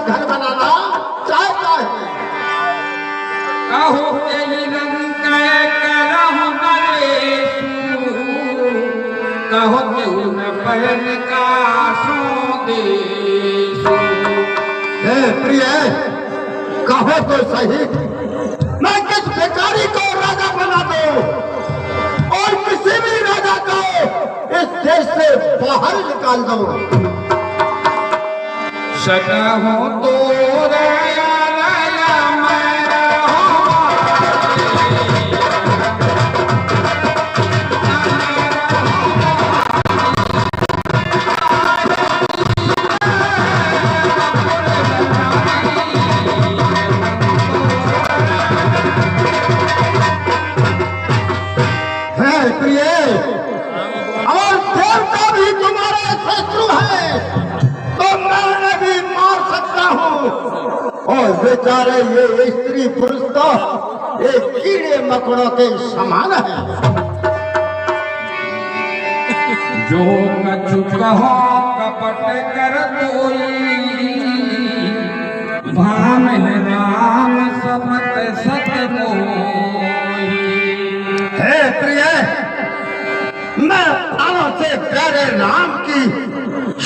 घर बनाना चाहता है। कहो तेरी रंग करहु नरेशु, कहो तेहु न पहन का देशु। हे प्रिय, कहो तो सही, मैं किस भिखारी को राजा बना दूं और किसी भी राजा को इस देश से बाहर निकाल दूं। सकहु तो राया राया मैं है प्रिय, और देवता भी तुम्हारे शत्रु है तो मैं भी मार सकता हूँ। और बेचारे ये स्त्री पुरुष तो ये कीड़े मकोड़ों के समान है। जो कछु कहो कपट कर कोई, भाम राम सपत सत मोही। हे प्रिय, मैं प्राणों से प्यारे राम की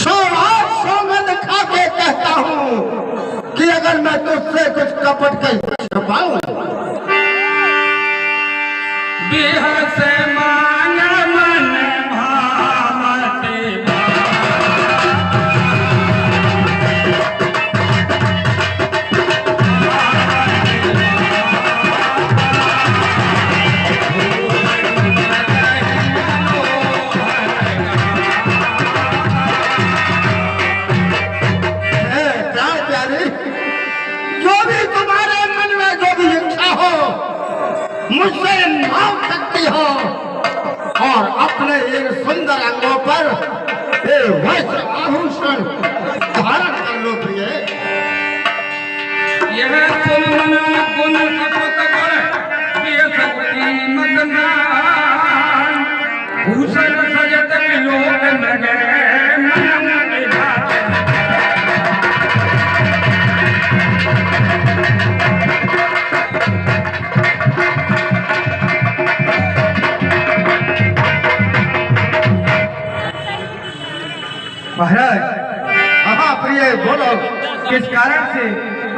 सौगंध खा के कहता हूँ कि अगर मैं तुझसे कुछ कपट कर छुपाऊं, बिह से मांग मन भावते मुझसे मांग सकती हो और अपने इन सुंदर अंगों पर ये वस्त्र आभूषण धारण कर लो प्रिय। यह गुण कपट गुण प्रिय शक्ति मदनान, भूषण सजत विलोक नगर मन विधान। महाराज, हाँ प्रिय, बोलो किस कारण से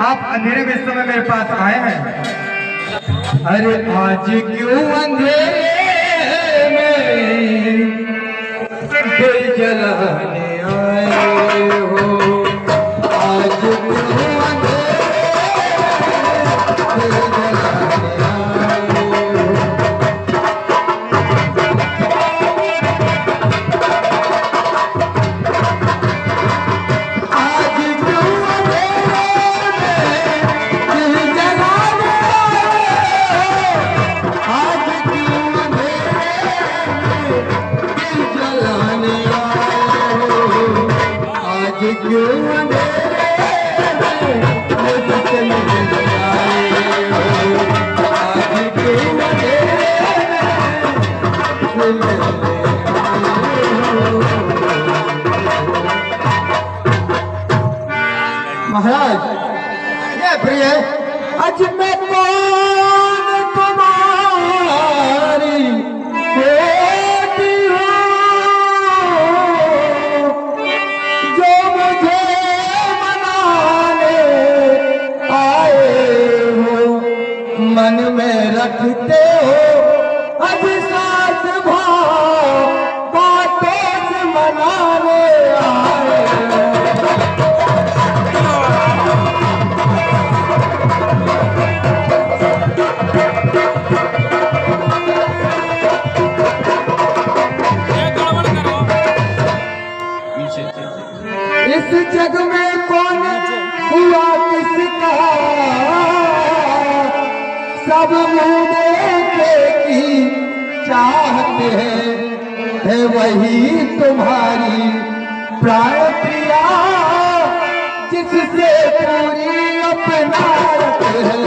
आप अंधेरे में इस समय मेरे पास आए हैं? अरे आज क्यों अंधेरे में दिल जलाने आए हो? आज क्यों अंधेरे में दिल जलाने आए हो? महाराज, ये प्रिय, आज मैं कौन तुम्हारी बेटी हूँ जो मुझे मनाने आए हो? मन में रखते हो आज साथ भाव, बातों से मनाने आए हो। अब मुझे की चाहते है वही तुम्हारी प्राण प्रिया जिससे पूरी अपना है।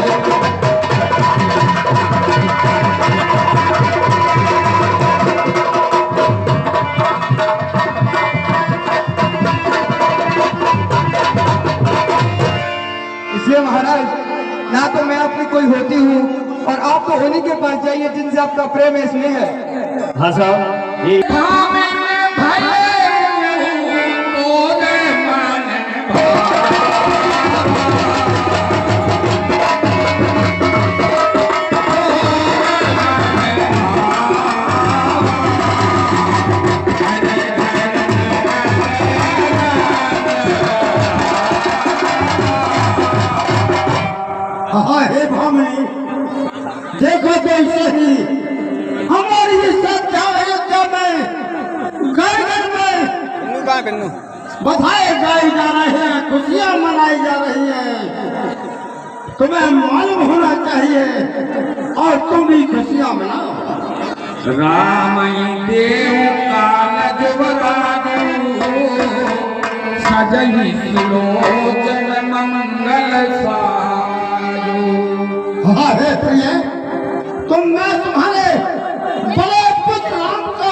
इसलिए महाराज ना तो मैं आपकी कोई होती हूँ और आप तो होने के पास जाइए जिनसे आपका प्रेम है स्नेह है। हाँ साहब ये हाँ हे भामनी देखो तो सही हमारी सत्या अयोध्या में घर में बधाई गाई जा रहे हैं, खुशियां मनाई जा रही हैं। तुम्हें मालूम होना चाहिए और तुम भी खुशियां मनाओ। राम देव कालज वराजू सजहि सुलोचन मंगल साजू। हाँ हे प्रिय मैं तुम्हारे बड़े पुत्र राम को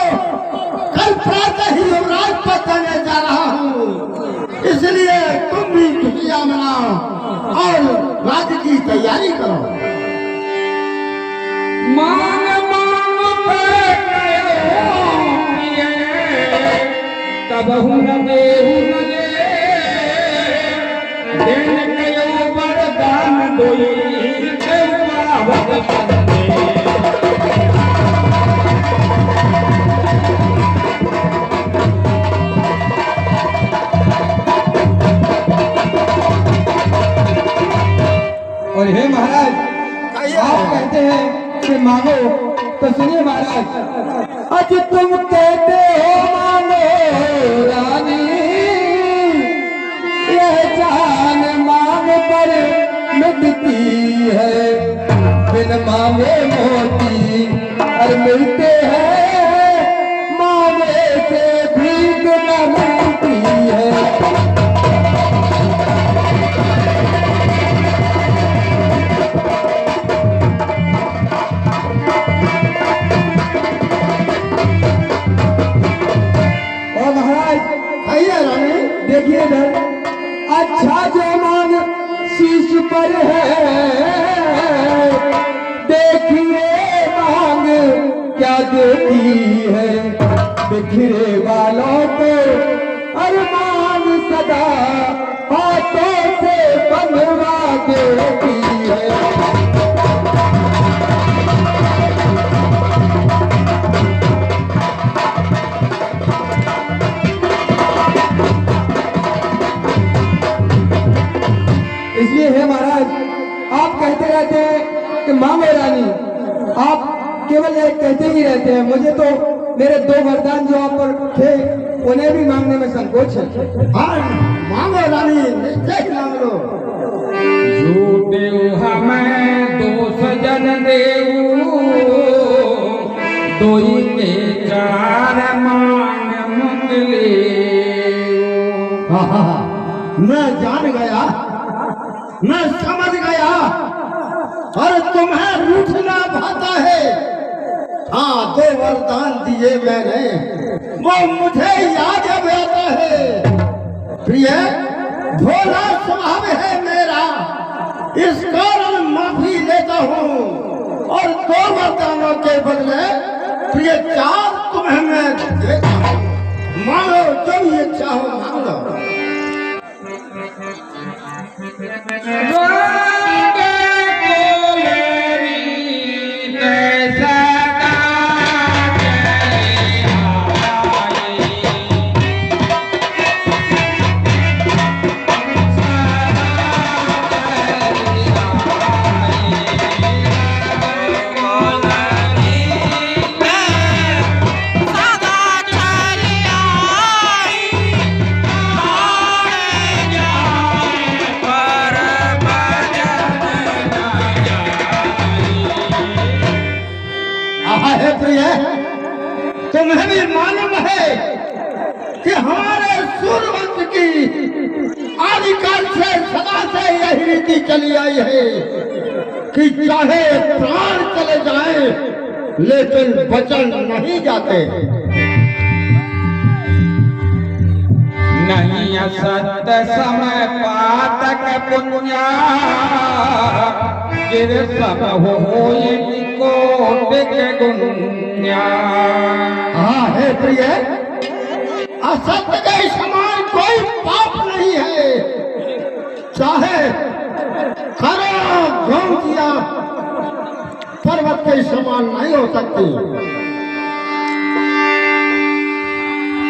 कल प्रातः ही युवराज पर देने जा रहा हूँ, इसलिए तुम भी खुशियां मनाओ और राज्य की तैयारी करो। मान मान पे तब न देहु न देन कयो वरदान दोई देवा और हे महाराज आप कहते हैं कि मांगो तो सुनिए महाराज, आज तुम कहते हो मांगो रानी, यह जान मांग पर मिटती है, बिन मांगे मोती और मिलते हैं, मांगे से भीख न मिलती है। देखिए इधर अच्छा जो मांग शीश पर है, देखिए मांग क्या देती है, बिखरे वालों को अरमान सदा हाथों से बनवा देती है। इसलिए है महाराज आप कहते रहते हैं कि मांगो रानी, आप केवल एक कहते ही रहते हैं। मुझे तो मेरे दो वरदान जो आप पर थे उन्हें भी मांगने में संकोच है। हाँ मांगो रानी, निश्चय मांग लो। जो देव हमें दो सजन देऊ, दोई के चार मांग मुकले। हाँ मैं जान गया, मैं समझ गया और तुम्हें रूठना भाता है। हाँ दो वरदान दिए मैंने, वो मुझे याद अब आता है। प्रिय भोला स्वभाव है मेरा, इस कारण माफी लेता हूँ और दो वरदानों के बदले प्रिय चार तुम्हें मैं देता हूँ। मांगो जो भी इच्छा हो मांग लो। पर भी मालूम है कि हमारे सूर्यवंश की आदिकाल से सदा से यही रीति चली आई है कि चाहे प्राण चले जाए लेकिन वचन नहीं जाते। नहीं असत समय पातक पुण्या गिर सब होई कोटिक गुण्या। हाँ है प्रिय, असत्य के समान कोई पाप नहीं है, चाहे करोड़ों घोंटियां पर्वत के समान नहीं हो सकती।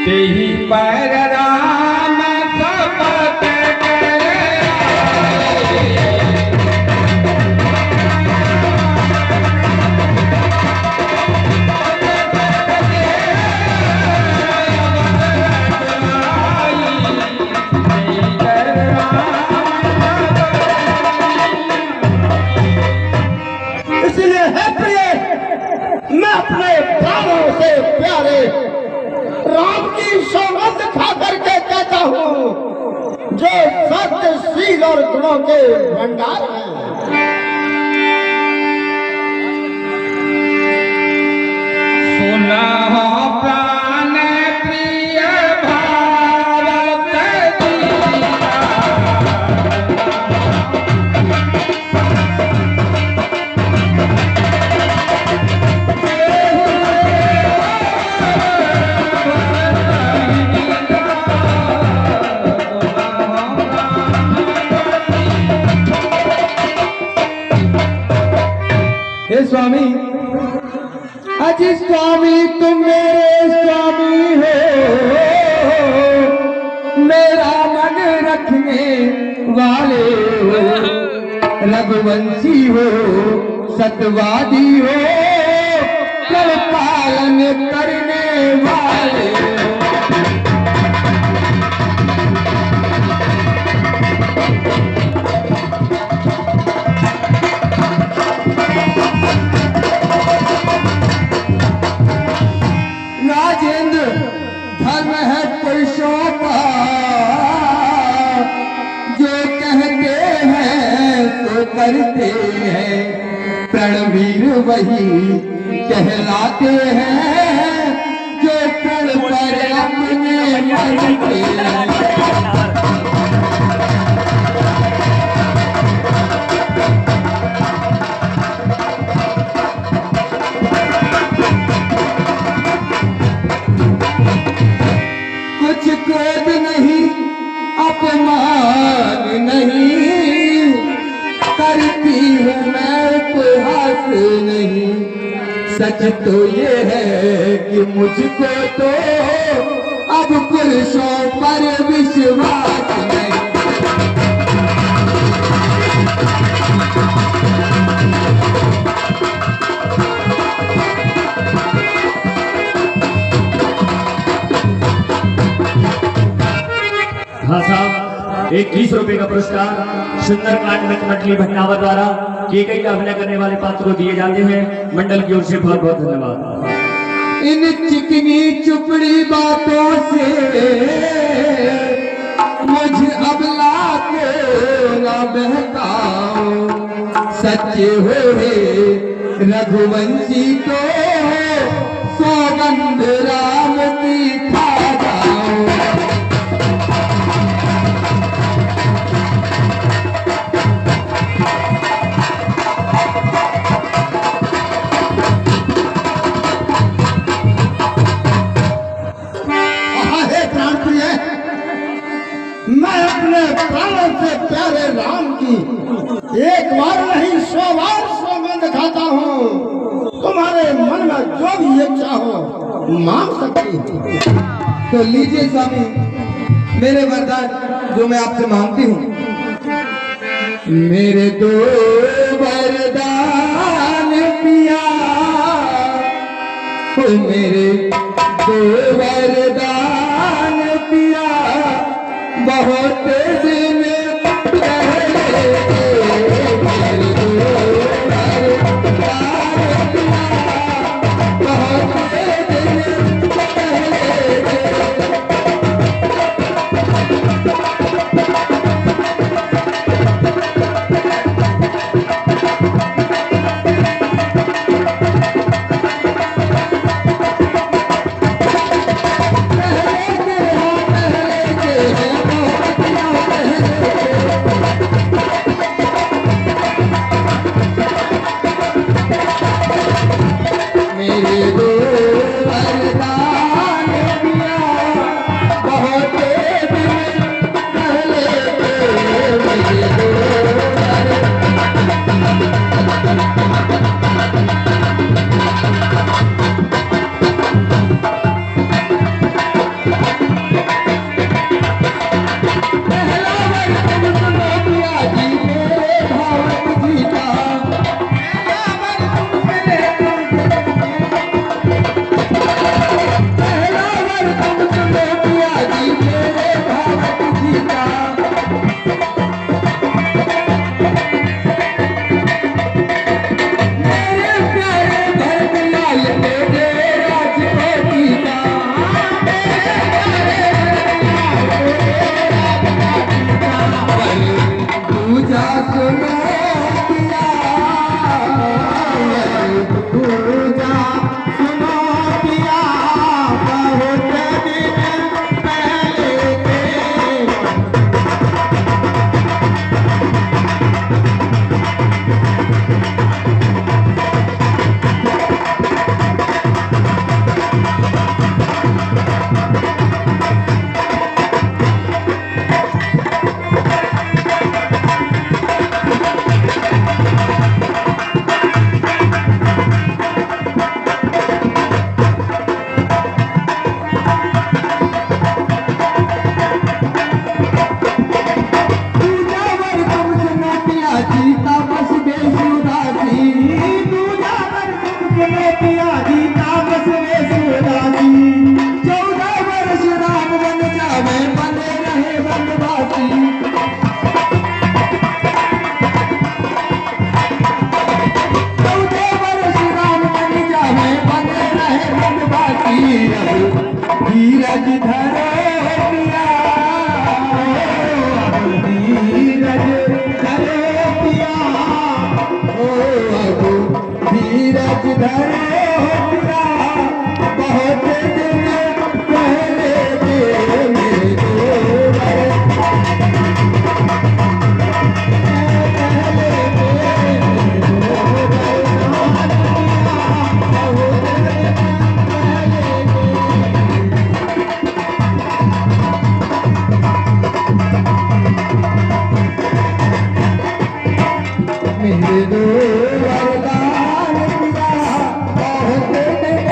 तेहि पर राम शपथ करे इसलिए है प्रिय, मैं अपने प्राणों से प्यारे राम की सौगंध खा करके कहता हूँ, जो सत्यशील और गुणों के भंडार हैं। सुना हो प्राण प्रिय भारत दिया। हे स्वामी, अजी स्वामी तुम मेरे स्वामी हो, मेरा मन रखने वाले हो, रघुवंशी हो, सतवादी हो, कर पालन करने वाले हो। राजेंद्र धर्म है पुरुषों का, जो कहते हैं तो करते हैं, प्रणवीर वही कहलाते हैं, जो प्रण पर अपने मरते हैं। कुछ क्रोध नहीं, अपमान नहीं, करती हूँ मैं उपहास नहीं। सच तो ये है कि मुझको तो अब पुरुषों पर विश्वास नहीं। हाँ साहब, एक 20 रुपए का पुरस्कार सुंदरकांड मित्र मंडली भटनावर द्वारा किए गई अभिनय करने वाले पात्र को दिए जाते हैं। मंडल की ओर से बहुत बहुत धन्यवाद। इन चिकनी चुपड़ी बातों से मुझ अबला को न बहकाओ, सच्चे हो रघुवंशी को सौगंध राम की खा जाओ। मैं अपने प्राणों से प्यारे राम की एक बार नहीं 100 बार सौगंध खाता हूँ। तुम्हारे मन में जो भी इच्छा हो मांग सकती हूँ। तो लीजिए स्वामी मेरे वरदान जो मैं आपसे मांगती हूँ। मेरे दो वरदान पिया हो, मेरे दो वरदान पिया, बहुत दिन पहले मेरे दो वरदान पिया, बहुत दिन मेरे प्यारे भरतलाल तेरे राजकोटी का पूजा सुनो पिया पूजा सुनो पिया बहुत दिन पहले के धीरज धरो पिया धीरज धरो पिया ओ अगो धीरज धरो पिया बहुत दिन पहले के मेरे दो वरदान पिया बहुत दिन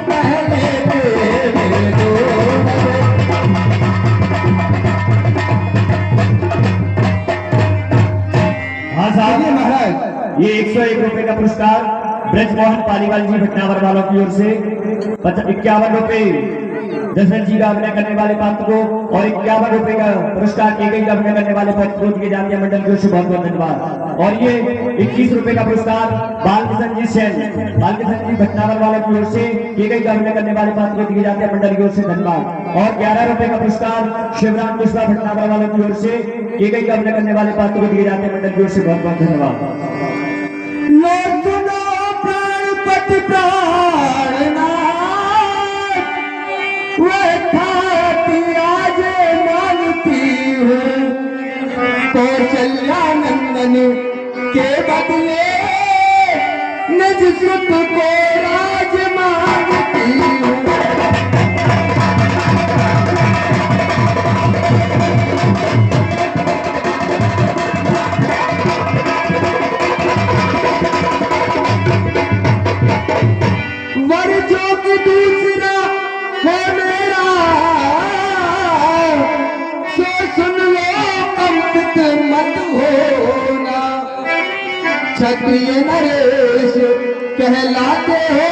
पहले के मेरे दो हाँ साहब, महाराज ये 101 रुपए का पुरस्कार ब्रजमोहन पालीवाल जी भटनावर वालों की ओर से 51 रुपए दशरथ जी का अभिनय करने वाले पात्र को और 51 रुपए का पुरस्कार केकई का अभिनय करने वाले पात्र को दिए जाते हैं मंडल की ओर से बहुत बहुत धन्यवाद। और ये 21 रुपए का पुरस्कार बालकिशन जी सेन बालकिशन जी भटनावर वालों की ओर से केकई का अभिनय करने वाले पात्र को दिए जाते हैं मंडल की ओर से धन्यवाद। और 11 रुपए का पुरस्कार शिवराम मिश्रा भटनावर वालों की ओर से केकई का अभिनय करने वाले पात्र को दिए जाते हैं मंडल की ओर से बहुत बहुत धन्यवाद। लोग सुनो प्राणपति प्राणनाथ वह खाती आज मानती हूँ कौशल्यानंदन के बदले निज सुत को राज मांगती हूँ वर जो कि दूसरा है मेरा सो सुन लो अमृत मत होना क्षत्रिय नरेश कहलाते हो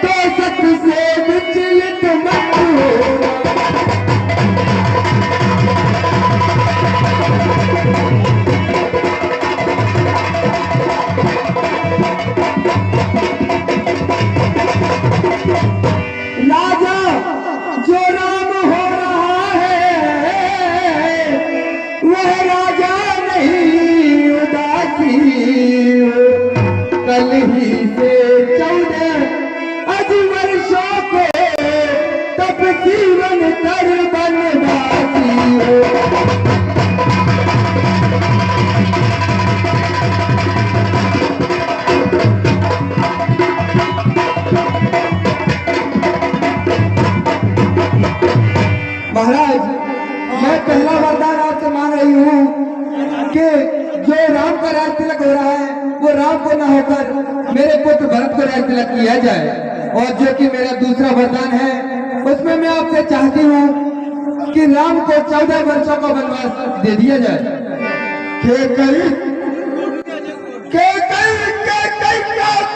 तो सत से विचलित मत होना राजा जो राम हो रहा है वह राजा नहीं उदासी हो कल ही से 14 वर्षों को तब जीवन कर बनवासी हो महाराज मैं पहला वरदान आपसे मांग रही हूँ कि जो राम का राज तिलक हो रहा है वो राम को न होकर मेरे पुत्र भरत को राज तिलक किया जाए। और जो कि मेरा दूसरा वरदान है उसमें मैं आपसे चाहती हूँ कि राम को 14 वर्षों का वनवास दे दिया जाए। केकई क्या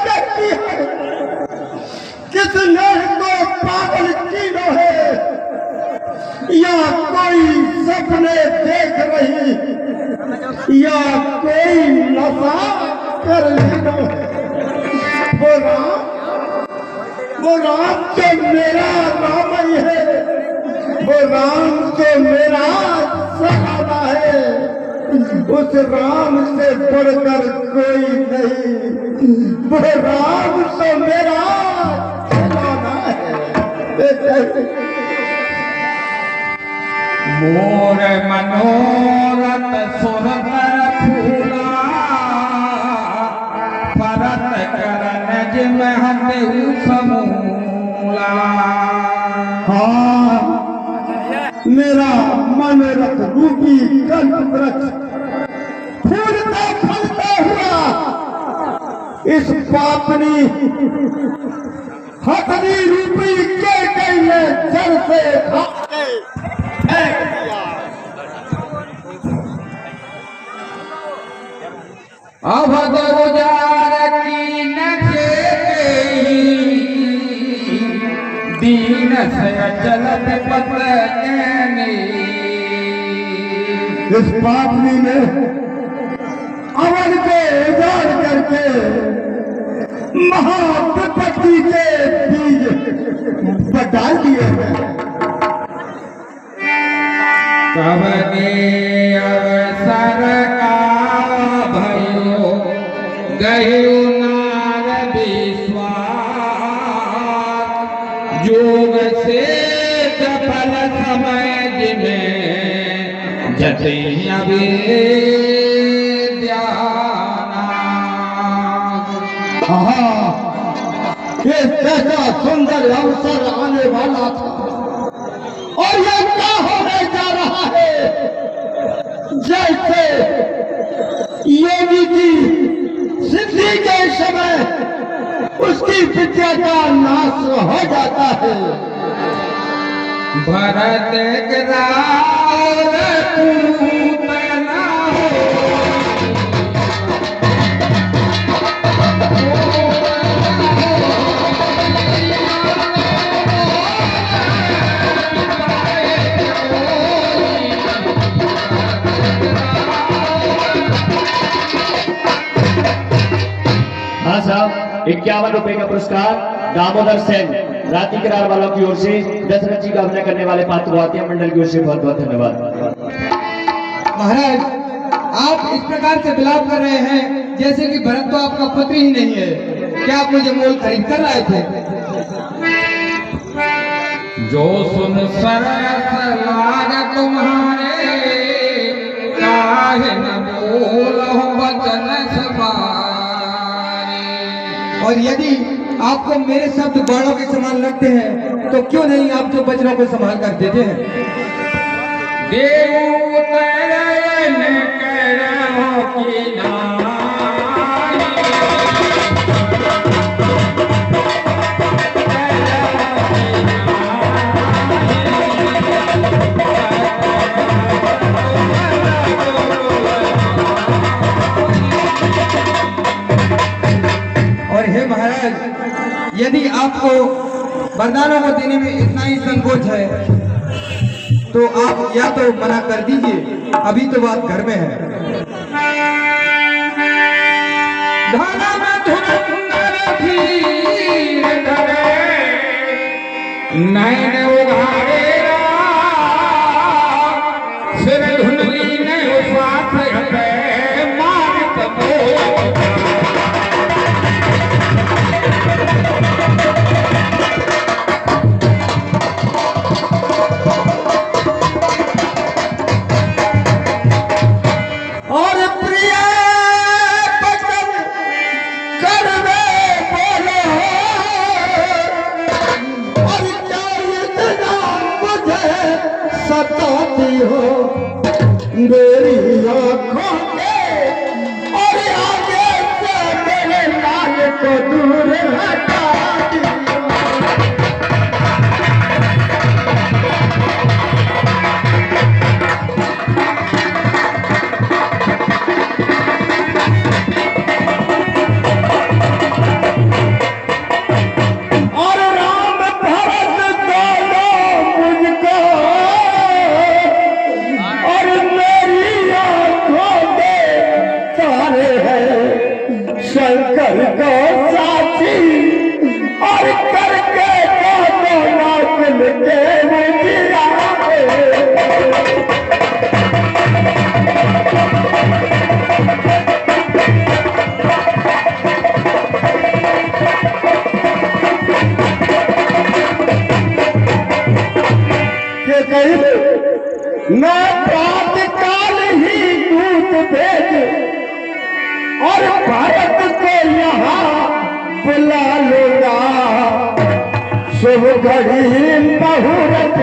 कहती है? किसने तो पागल की है या कोई सपने देख रही या कोई नशा कर लेना। वो राम तो मेरा राम ही है, वो राम तो मेरा सहारा है, उस राम से बढ़कर कोई नहीं, वो राम तो मेरा खिलौना है। मोर मनोरथ सुरतर फूला परत करन जिम हते समूला। हाँ, मेरा मनोरथ रूपी कल्प वृक्ष फूलता फलता हुआ इस पापनी हथनी रूपी कैकई ने जड़ से काट के फेंक दिया। अवध गुजार की नचे दीन से चलत पतनी। इस पापनी ने अवध को उजाड़ करके महाविपत्ति के बीज डाल दिए हैं। कवने अवसर का भयो गयो नार विश्वास, योग से सफल समय जिमें जते अविद्या। हाँ, ये कैसा सुंदर अवसर आने वाला था और ये क्या होने जा रहा है। जैसे योगी की सिद्धि के समय उसकी विद्या का नाश हो जाता है। भरत ग्रार पूतना हो, हाँ साहब, 51 रुपए का पुरस्कार दामोदर सेन राती किरार वालों की ओर से दशरथ जी का अभिनय करने वाले पात्र वाद्य मंडल की ओर से बहुत बहुत धन्यवाद। महाराज, आप इस प्रकार से विलाप कर रहे हैं जैसे कि भरत तो आपका पुत्र ही नहीं है। क्या आप मुझे मोल खरीद कर लाए थे? जो सुन सरस लाग तुम्हारे, काहे न बोलहु वचन सवारे। और यदि आपको मेरे शब्द बाणों के समान लगते हैं तो क्यों नहीं आप जो वचनों को संभाल कर देते हैं? देव तरन करहो की नाई, और हे महाराज, यदि आपको वरदानों को देने में इतना ही संकोच है तो आप या तो मना कर दीजिए, अभी तो बात घर में है। धर्म धुरंधर धीर धरे, नैन उघारे राम, सिर धुंधली ने उपास हटे मानत मोह। और प्रिय बचन करवे बोलो, और क्या इतना मुझे सताती हो मेरी आँखों कर को साथी और करके दोनों दिल के मुझिया के कही मैं प्रात काल ही दूत भेज और भारत को यहाँ बुला लूंगा शुभ घड़ी मुहूर्त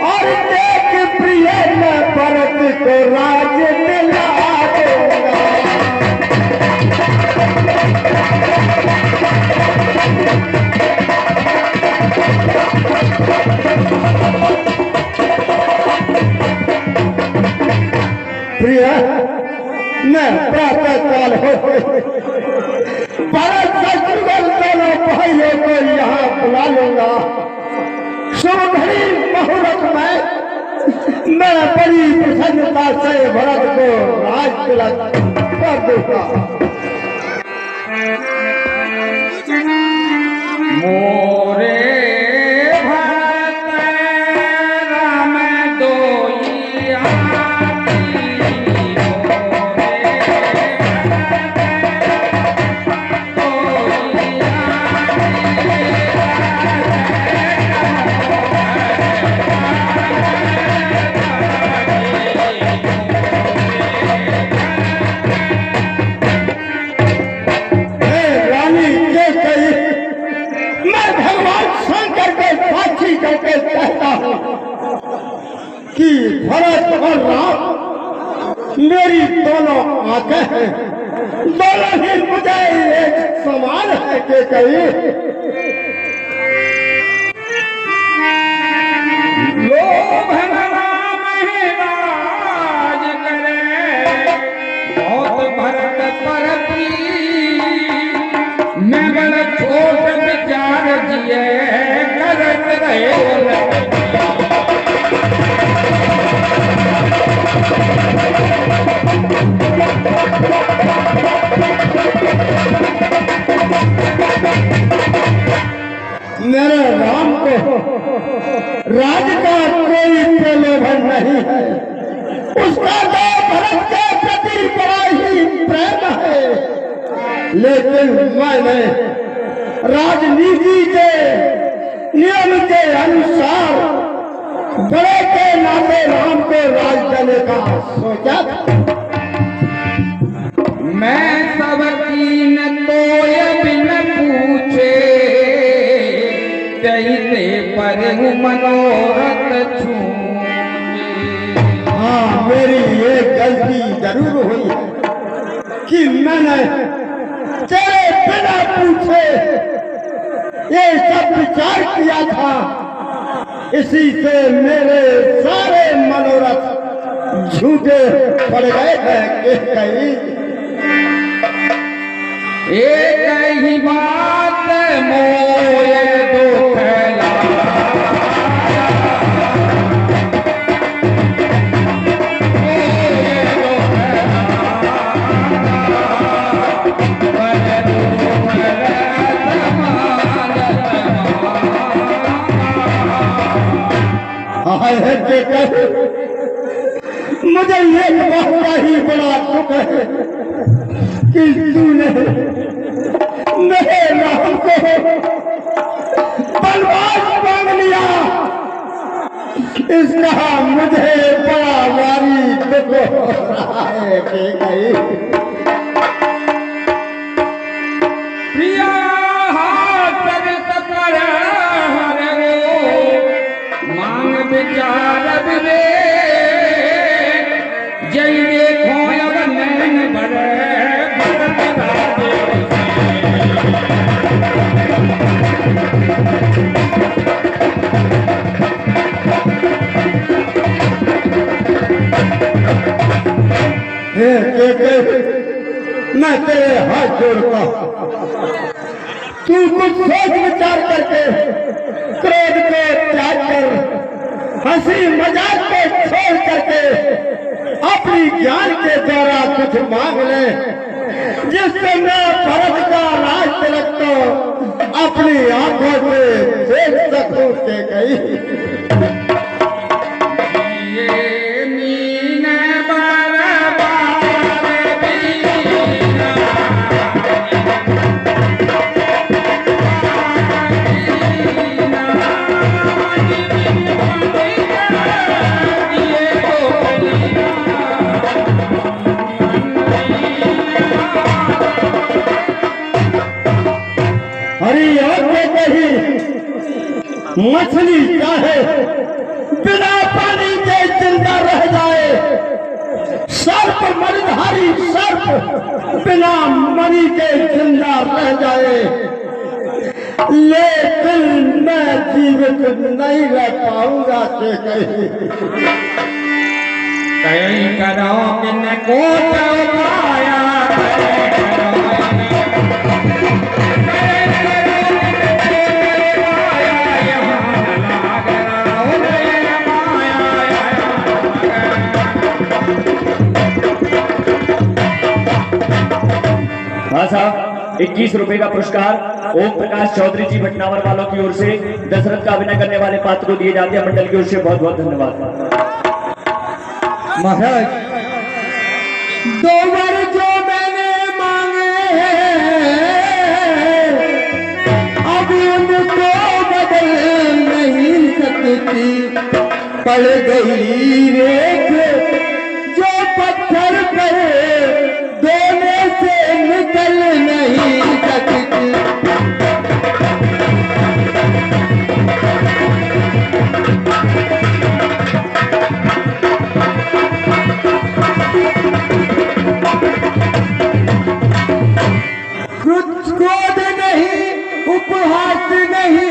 और देख प्रिय मैं भरत को राज दिला दूंगा। प्रिय मैं प्रातः काल हो भरत शत्रुघ्न दोनों भाइयों को यहाँ बुला लूंगा शुभ घड़ी मुहूर्त में मैं बड़ी प्रसन्नता से भरत को राज तिलक कर दूंगा। मोरे भरत राम दोई आती, रानी के कही मैं भगवान शंकर के साक्षी करके कहता हूँ कि भरत और राम मेरी दोनों आंखें हैं दोनों ही मुझे एक समान है के कही लोभ राम है राज करे, बहुत भरत पर मैं बड़ छोट विचार जिए करत रहे। मेरे राम को राज का कोई प्रलोभन नहीं है उसका तो भरत के प्रति बड़ा ही प्रेम है लेकिन मैंने राजनीति के नियम के अनुसार बड़े के नाते राम को राज देने का सोचा था। मैं सब कीन तोय बिन पूछे कहते पर हूँ मनोरथ छूटे। हाँ मेरी ये गलती जरूर हुई है कि मैंने तेरे बिना पूछे ये सब विचार किया था इसी से मेरे सारे मनोरथ झूठे पड़ गए हैं कि कहीं एक ही बात मोय दुख है कि मुझे ये बात का ही बड़ा दुख है कि तूने मेरे राम को बनवास मांग लिया इसका मुझे बड़ा भारी दुख हो रहा है कि कहीं प्रिया हाथ पर मांग विचार रे जय देखो अब नैन बड़े मैं तेरे हाथ जोड़ता तू कुछ सोच विचार करके क्रोध को त्याग कर हंसी मजाक को छोड़ करके अपनी ज्ञान के द्वारा कुछ मांग ले जिस समय भरत का राज तिलक तो अपनी आंखों से देख सकूं के कहीं ये मीन बरबार बीना हरी आंखें कहीं मछली चाहे बिना पानी के जिंदा रह जाए, सर्प मणिधारी सर्प बिना मणि के जिंदा रह जाए, लेकिन मैं जीवित नहीं रह पाऊंगा के कहीं कहीं करो कि न कोट पाया हाँ साहब, 21 रुपए का पुरस्कार ओम प्रकाश चौधरी जी भटनावर वालों की ओर से दशरथ का अभिनय करने वाले पात्र को दिए जाते हैं। मंडल की ओर से बहुत बहुत धन्यवाद। महाराज, 2 बार जो मैंने मांगे अब उनको बदल नहीं सकती, पड़ गई रेख जो पत्थर पर दोने से निकल नहीं सकती। क्रोध नहीं, उपहास नहीं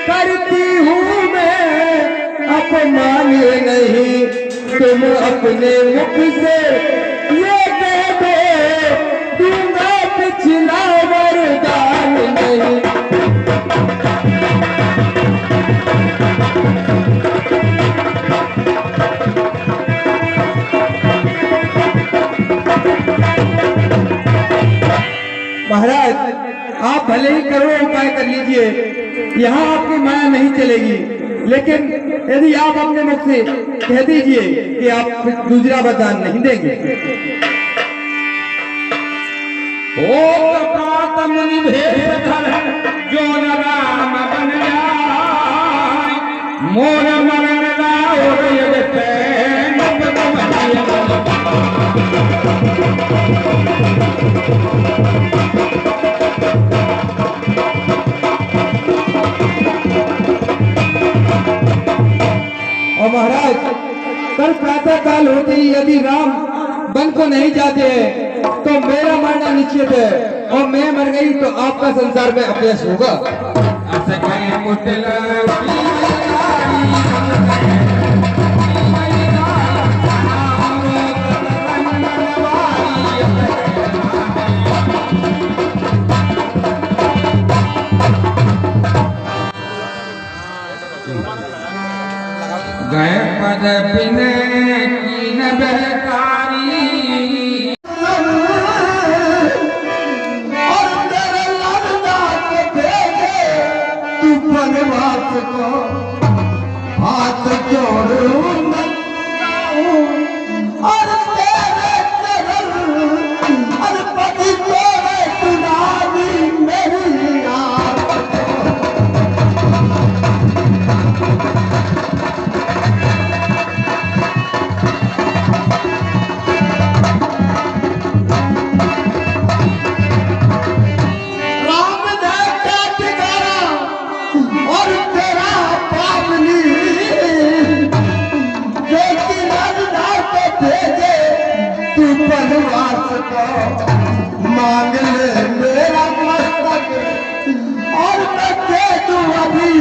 करती हूँ मैं, अपमान नहीं। तुम अपने मुख से ये कह दो, दूंगा पिछला वरदान नहीं। महाराज, आप भले ही करोड़ों उपाय कर लीजिए, यहाँ आपकी माया नहीं चलेगी, लेकिन यदि आप अपने मुख से कह दीजिए कि आप दूसरा वरदान नहीं देंगे। ओ प्रकाश मुनि भेष धर जो न राम बन जाए, मोर मरण लाओ यदि और महाराज, कल प्रातः काल होते ही यदि राम वन को नहीं जाते तो मेरा मरना निश्चित है, और मैं मर गई तो आपका संसार में अपयश होगा। गए पद बिन कीन बहकारी, और तेरे लड़का के भेजे तू बनवास को हाथ जोड़ूं और तेरे चरण अर्पति तोरे सुनावी मेरी आस राम ने क्या ठिकाना और तेरा पावनी जो कि लड़ना को भेजे तू बनवास को मांग ले मेरा मस्तक और मैं दे दूं अभी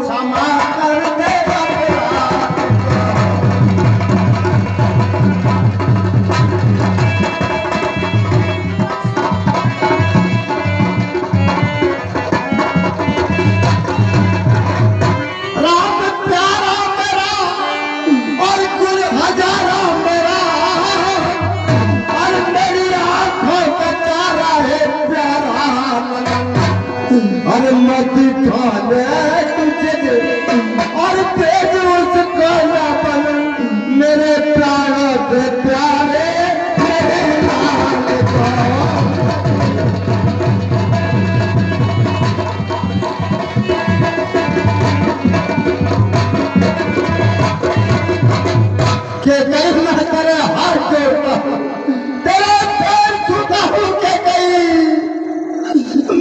क्षमा कर दे अपराध राम प्यारा मेरा और कुल हजारा मेरा दे प्यारे मेरे लाल को। के कहीं मैं तेरे हाथ जोड़ता हूँ, तेरे पैर छूता हूँ के कहीं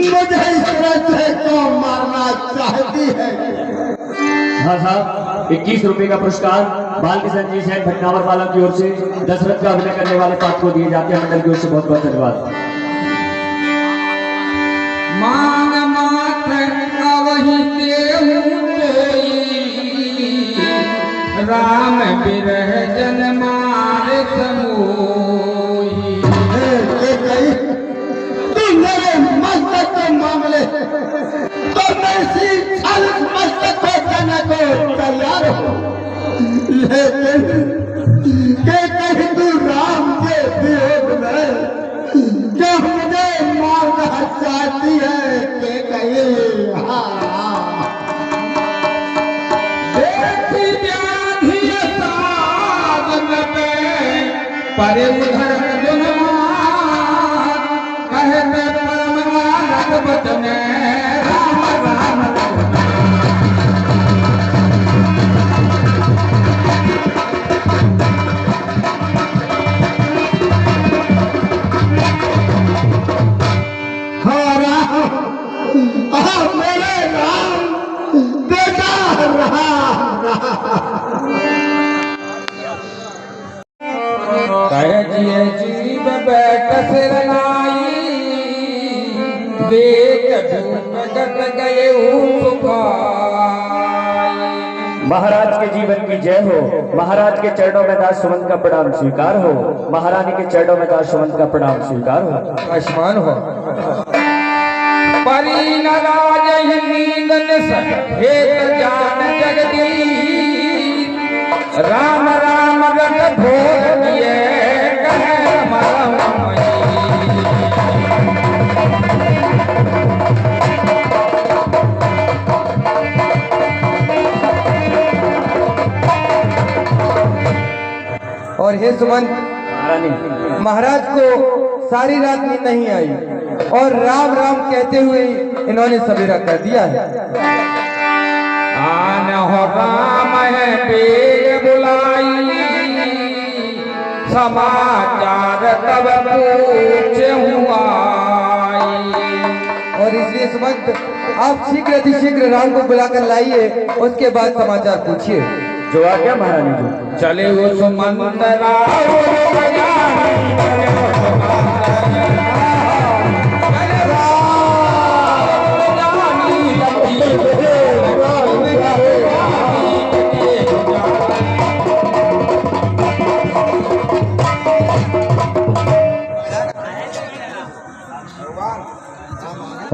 मुझे इस तरह से क्यों मारना चाहती है। हाँ साहब, 21 रुपए का पुरस्कार बाल किशन जी सैन भटनावर वाला की ओर से दशरथ का अभिनय करने वाले पात्र को दिए जाते हैं। मंडल की ओर से बहुत बहुत धन्यवाद। मान मात्र अवहि राम बिरह जन मार समूही। तू मेरे मस्तक के मामले तो मैं इसी 40 मस्तक को देने को तैयार हूँ, लेकिन के कहीं तू राम के विरोध में क्या मुझे मारना चाहती है के कहीं। हाँ देखी व्याधि साधन में परे उधर जुनमान कहते परम नानक बचन राम राम मेरे राम बेटा कह जिए जीव बैठ सिर नाई देख धूप गत गए महाराज के जीवन की जय हो। महाराज के चरणों में दास सुमंत का प्रणाम स्वीकार हो। महारानी के चरणों में दास सुमंत का प्रणाम स्वीकार हो। आयुष्मान हो। परी न राज नींदन हेत जान जगदीश राम राम रट भोर किए कह मरमई। और हे सुमंत, महाराज को सारी रात नींद नहीं आई और राम राम कहते हुए इन्होंने सवेरा कर दिया है। आन हो राम है बेग बुलाई समाचार तब पूछे हुआ। और इसलिए सुमंत आप शीघ्र अतिशीघ्र राम को बुलाकर लाइए, उसके बाद समाचार पूछिए। जो आ गया महारानी जी। चले वो सुमंत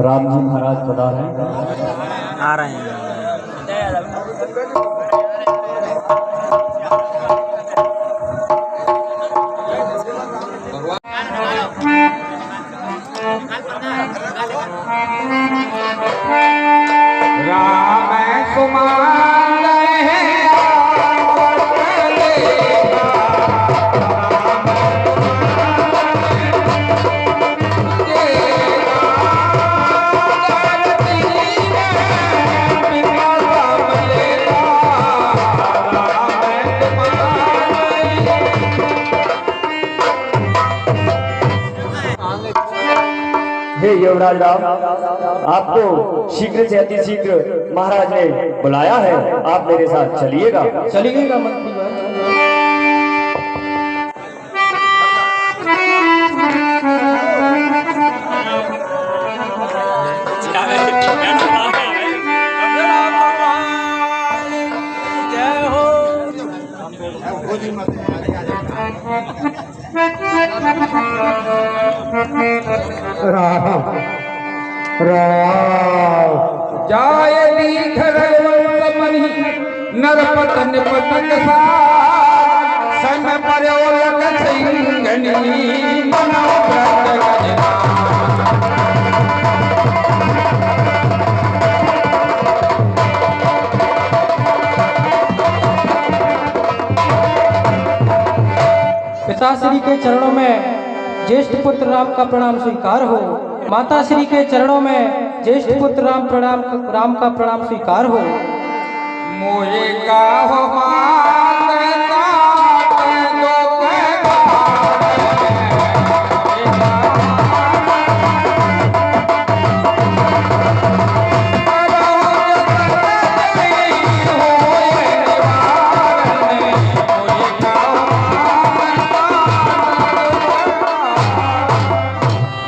राम जी महाराज बता रहे हैं आ रहे हैं। राम सुमान है हे युवराज राम, आपको शीघ्र से अति शीघ्र महाराज ने बुलाया है। आप मेरे साथ चलिएगा। चलिएगा मंत्री बात। राम राम जाय दीख रघुवंश मणि नरपत निपतक सा संग पर्योलक सिंगनी मनो व्रत गजना। पिताश्री के चरणों में ज्येष्ठ पुत्र राम का प्रणाम स्वीकार हो। माता श्री के चरणों में ज्येष्ठ पुत्र राम का प्रणाम स्वीकार हो। मोए का हो माता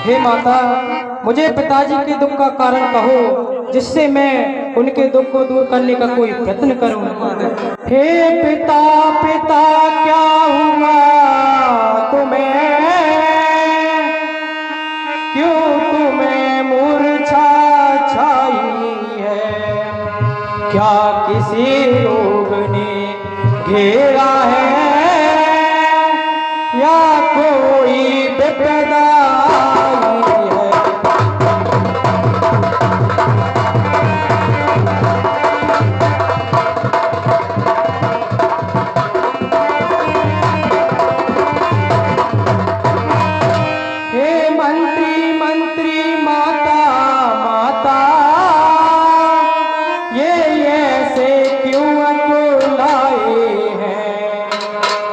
हे माता, मुझे पिताजी के दुख का कारण कहो, जिससे मैं उनके दुख को दूर करने का कोई प्रयत्न करूं। हे पिता पिता क्या हुआ तुम्हें, क्यों तुम्हें मूर्छा छाई है, क्या किसी रोग ने घेरा है या कोई विपदा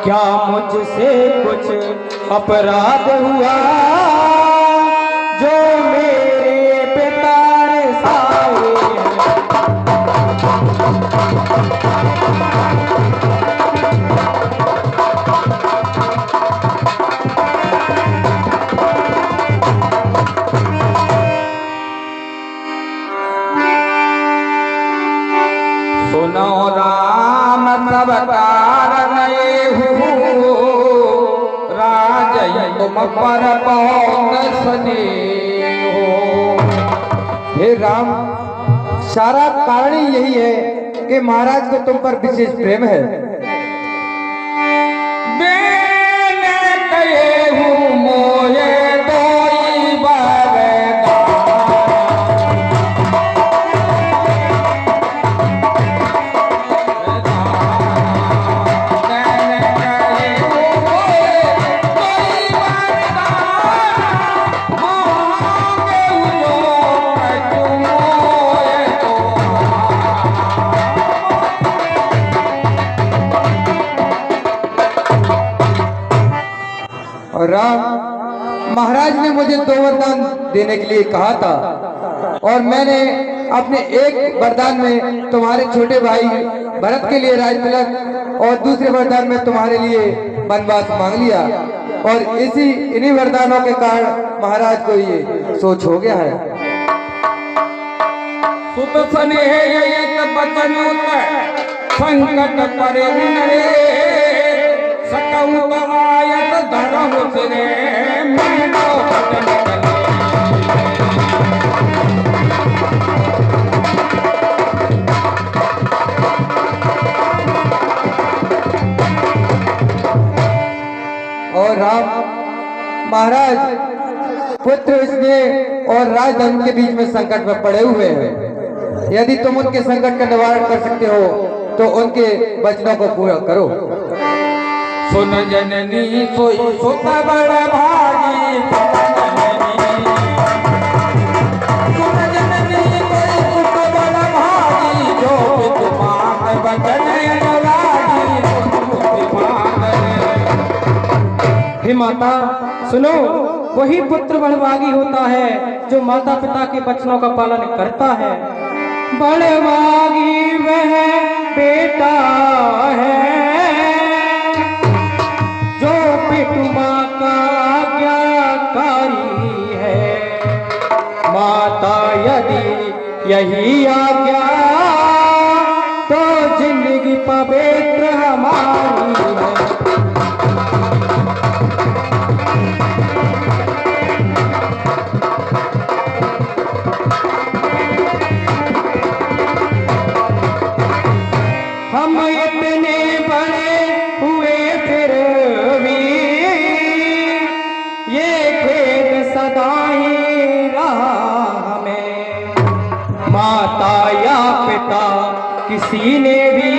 क्या मुझसे कुछ अपराध हुआ जो मेरे पिता रे साए सुनो राम सब कारण तुम पर बहुत स्नेह हो। हे राम, सारा कारण ही यही है कि महाराज को तुम पर विशेष प्रेम है। मैंने कहे हूँ मोए दोई और राम, महाराज ने मुझे 2 वरदान देने के लिए कहा था और मैंने अपने एक वरदान में तुम्हारे छोटे भाई भरत के लिए राजतिलक और दूसरे वरदान में तुम्हारे लिए वनवास मांग लिया और इन्हीं वरदानों के कारण महाराज को ये सोच हो गया है। सुत स्नेह एक बचन संकट परे रे सकऊ आयत धरम सिरे मीठो और राम, महाराज पुत्र स्नेह और राजधर्म के बीच में संकट में पड़े हुए हैं। यदि तुम उनके संकट का निवारण कर सकते हो तो उनके वचनों को पूरा करो। सुन जननी सोई सुत बड़ भागी, सुन जननी सोई सुत बड़ भागी, जो पितुमान बचन हे माता सुनो, वही पुत्र बड़भागी होता है जो माता पिता के वचनों का पालन करता है। बड़भागी वह बेटा है जो पितु माँ का आज्ञाकारी है। माता यदि यही आज्ञा तो जिंदगी पवित्र हमारी है। हम इतने बड़े हुए फिर भी ये खेद सदा ही रहा हमें। माता या पिता किसी ने भी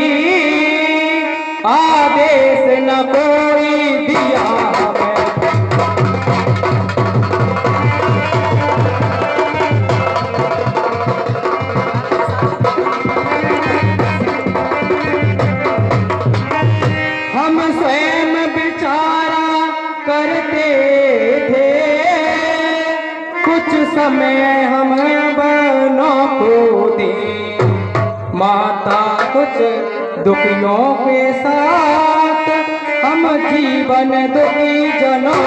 आदेश न कोई दिया करते थे, कुछ समय हम बहनों को दे। माता कुछ दुखियों के साथ हम जीवन दुखी जनों